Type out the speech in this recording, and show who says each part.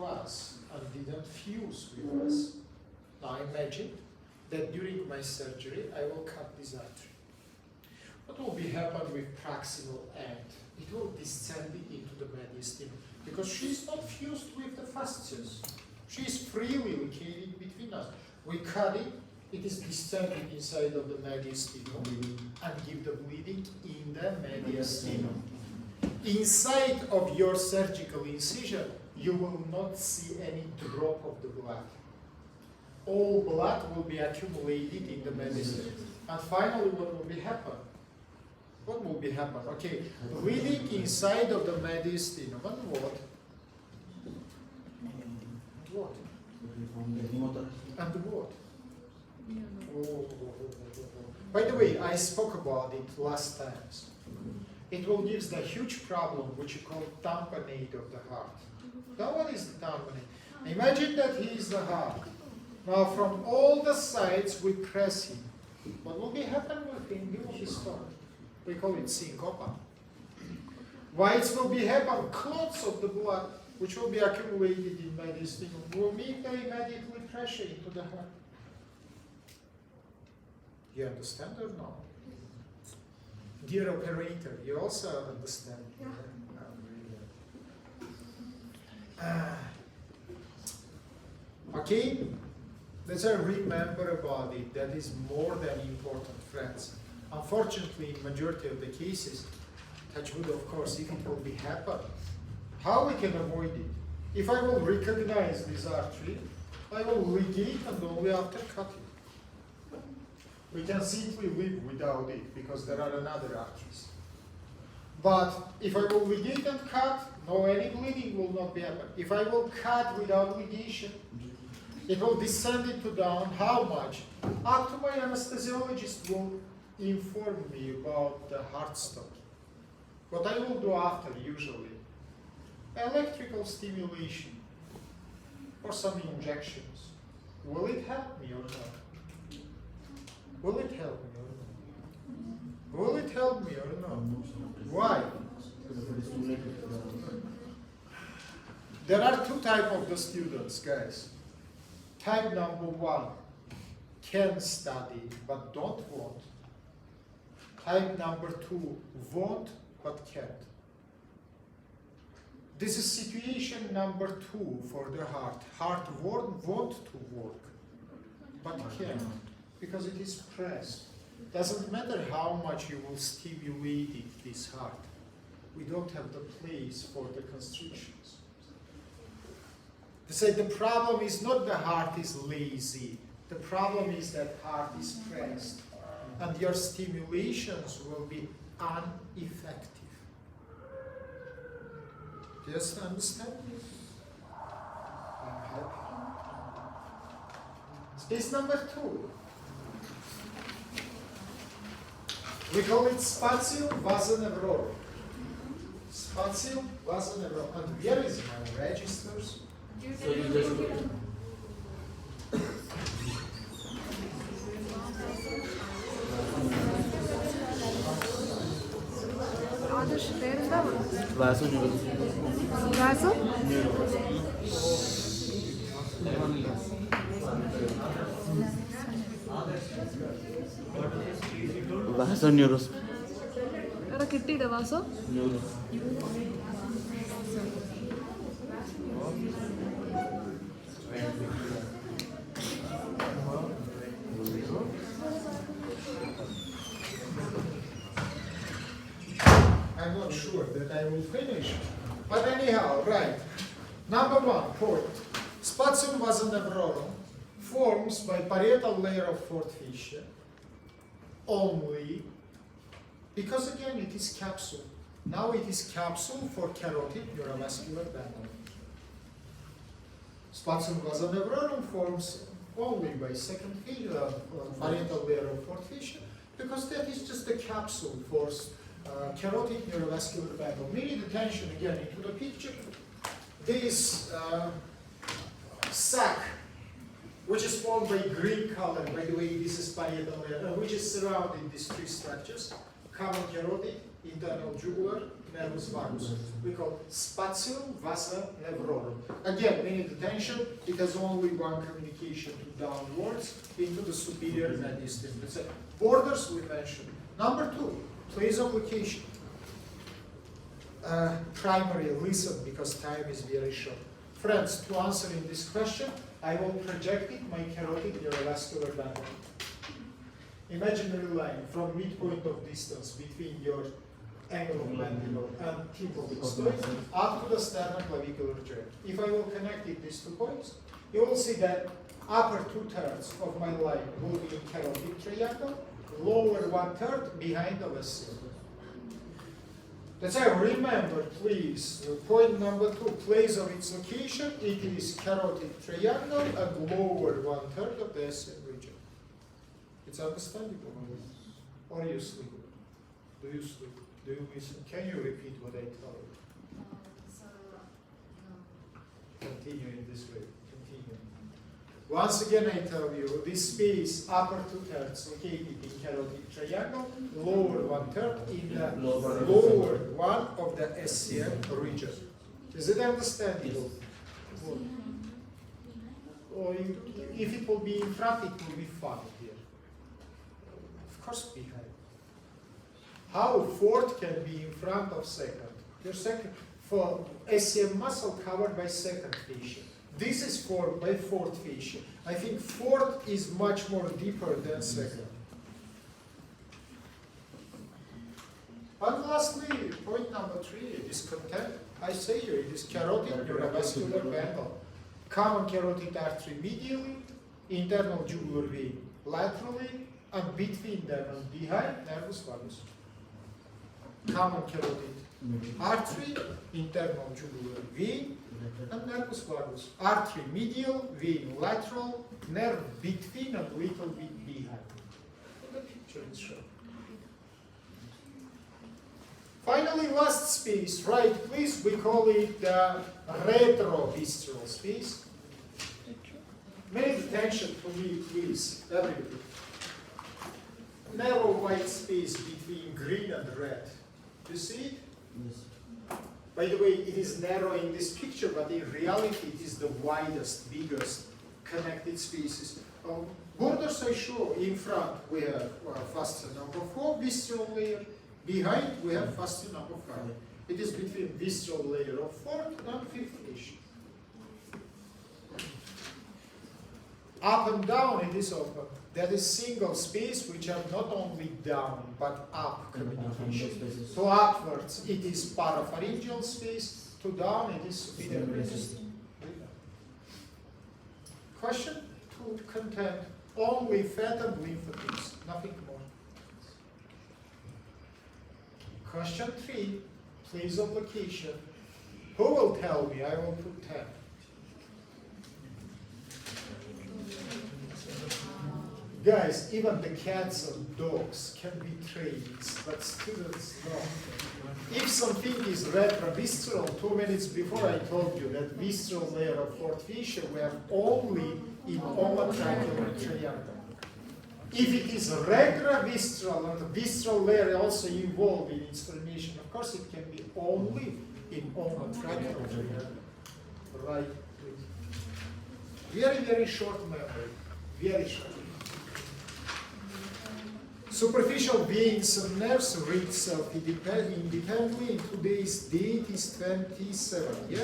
Speaker 1: to us and didn't fuse with us. Now imagine that during my surgery I will cut this artery. What will be happen with proximal end? It will descend into the mediastinum because she's not fused with the fascias. She is freely located between us. We cut it, it is descending inside of the mediastinum and give the bleeding in the mediastinum. Inside of your surgical incision, you will not see any drop of the blood. All blood will be accumulated in the mediastinum. And finally, what will be happen? What will be happen? Okay, bleeding inside of the mediastinum. And what? What? And what? By the way, I spoke about it last times. It will give the huge problem which you call tamponade of the heart. Now what is the tamponade? Imagine that he is the heart. Now from all the sides we press him. What will be happen with him? He will be stopped. We call it syncope. Whites will be happen, clots of the blood which will be accumulated in mediastinum will meet the immediately pressure into the heart. You understand or no? Dear operator, you also understand? Yeah. Okay, let's remember about it. That is more than important, friends. Unfortunately, in majority of the cases, touch wood, of course, if it will be happen, how we can avoid it? If I will recognize this artery, I will ligate and only after cutting. We can simply live without it because there are another arteries. But if I will ligate and cut, no, any bleeding will not be happen. If I will cut without ligation, it will descend into down. How much? Up to my anesthesiologist will inform me about the heart stop. What I will do after, usually, electrical stimulation or some injections. Will it help me or not? Will it help me or not? Will it help me or not? Why? There are two types of the students, guys. Type number one, can study but don't want. Type number two, want but can't. This is situation number two for the heart. Heart want to work, but can't. Because it is pressed. Doesn't matter how much you will stimulate it, this heart. We don't have the place for the constrictions. They say the problem is not the heart is lazy. The problem is that heart is pressed. And your stimulations will be ineffective. Do you understand? I'm happy. Space number two. We call it spatium vasonevrorum. Spatium vasonevrorum. And where is my registers?
Speaker 2: So you just
Speaker 3: Adarsh, పేరుందా?
Speaker 2: వాసు న్యూరో
Speaker 3: రాసు?
Speaker 2: వాసు న్యూరోస్
Speaker 3: ఎవరో కిట్టిడా వాసు?
Speaker 2: న్యూరో
Speaker 1: I'm not sure that I will finish. But anyhow, right. Number one, point. Spatium vasonevrorum forms by parietal layer of fourth fissure only because again it is capsule. Now it is capsule for carotid neurovascular bundle. Spatium vasonevrorum forms only by second fissure, parietal layer of fourth fissure because that is just the capsule for carotid neurovascular bundle. Need attention again into the picture. This sac, which is formed by green color, by the way, this is parietal layer, which is surrounding these three structures. common carotid, internal jugular, nervus vagus. We call spatial vasa nevrorum. Again, we need attention. It has only one communication to downwards into the superior mediastinum. That's it. Borders we mentioned. Number 2, place of location. Primary, listen because time is very short. Friends, to answer in this question, I will project it my carotid neurovascular bundle. Imaginary line from midpoint of distance between your angle of mandible and tip of the sternum up to the sternoclavicular joint. If I will connect it these 2 points, you will see that upper 2/3 of my line will be in carotid triangle, lower 1/3 behind the vesicle. That's why remember, please, point number 2, place of its location, it is carotid triangle and lower 1/3 of the SN region. It's understandable? Or you sleep? Do you sleep? Do you listen? Can you repeat what I tell you? Continue in this way. Continue. Once again, I tell you, this space, upper 2/3 located in carotid triangle, lower 1/3 in the lower one of the SCM region. Is it understandable? Good. Or if it will be in front, it will be fun here. Of course, behind. How fourth can be in front of second? Your second, for SCM muscle covered by second fascia. This is formed by fourth fascia. I think fourth is much more deeper than second. And lastly, point number 3, discontent. I say you, it is carotid neurovascular bundle. Common carotid artery medially, internal jugular vein laterally, and between them and behind nervus vagus. Common carotid artery, internal jugular vein, and nervus vagus. Artery medial, vein lateral, nerve between and little bit behind. In the picture is shown. Finally, last space, right, please, we call it the retrovisceral space. Pay attention to me, please, everybody. Narrow white space between green and red. You see it?
Speaker 2: Yes.
Speaker 1: By the way, it is narrow in this picture, but in reality, it is the widest, biggest connected spaces. Borders I show. In front, we have fascia number 4, visceral layer. Behind, we have fascia number 5. It is between visceral layer of 4th and 5th fascia. Up and down, it is open. That is single space which are not only down but up communication. So upwards it is parapharyngeal space, to down it is superior mediastinum. Question to content only fat and lymphocytes, nothing more. Question 3, place of location. Who will tell me? I will put 10. Guys, even the cats and dogs can be trained, but students don't. If something is retrovisceral, 2 minutes before I told you that visceral layer of 4th fascia we have only in omotracheal triangle. If it is retrovisceral and the visceral layer also involved in its formation, of course it can be only in omotracheal triangle. Right, please. Very, very short memory. Very short. Superficial veins and nerves read self-independently. In today's date is 27. Yeah?